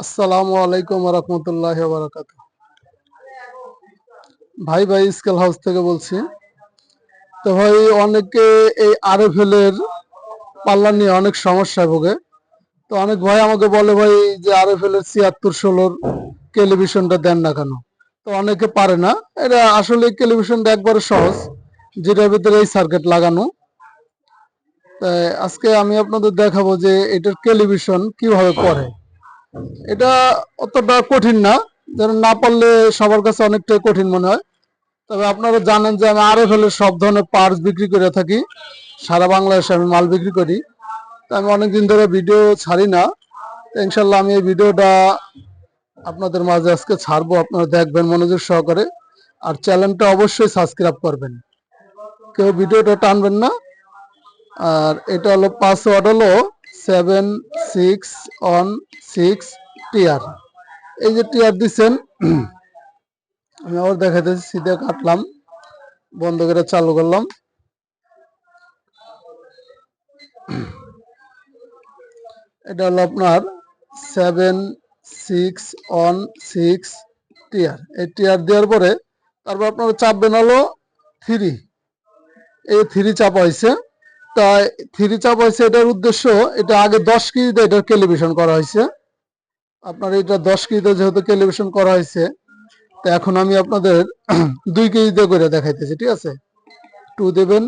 আসসালামু আলাইকুম রহমতুল্লাহ বারাকাত। ভাই ভাই স্কেল হাউস থেকে বলছি। তো ভাই অনেকে এই আরএফএল এর পাল্লা নিয়ে অনেক সমস্যায় ভোগে। তো অনেক ভাই আমাকে বলে ভাই যে আরএফএল এর 76-16 টেলিভিশনটা দেন না কেন। তো অনেকে পারে না। এটা আসলে টেলিভিশনটা একবারে সহজ, যেটার ভিতরে এই সার্কিট লাগানো। তাই আজকে আমি আপনাদের দেখাবো যে এটার টেলিভিশন কিভাবে করে। এটা অতটা কঠিন না, যেন না পারলে সবার কাছে অনেকটাই কঠিন মনে হয়। তবে আপনারা জানেন যে আমি আরএফএল এর সব ধরনের পার্টস বিক্রি করে থাকি। সারা বাংলাদেশে আমি মাল বিক্রি করি। তো আমি অনেকদিন ধরে ভিডিও ছাড়ি না। ইনশাল্লাহ আমি এই ভিডিওটা আপনাদের মাঝে আজকে ছাড়বো, আপনারা দেখবেন মনোযোগ সহকারে। আর চ্যানেলটা অবশ্যই সাবস্ক্রাইব করবেন, কেউ ভিডিওটা টানবেন না। আর এটা হলো পাসওয়ার্ড হলো 7616 টিআর। এই যে টিআর দিচ্ছেন, আমি আবার দেখাইতেছি। সিধা কাটলাম, বন্ধ করে চালু করলাম। এটা হলো আপনার 7616 টিআর। এই টিআর দেওয়ার পরে তারপর আপনারা চাপবেন হলো 3। এই 3 চাপা হয়েছে। তাই 3 চাপা হয়েছে, এটার উদ্দেশ্য, এটা আগে 10 কেজিতে এটার টেলিভিশন করা হয়েছে। আপনার এটা 10 কেজিতে যেহেতু টেলিভিশন করা হয়েছে, তো এখন আমি আপনাদের 2 কেজিতে করে দেখাইতেছি, ঠিক আছে। 2 দেবেন।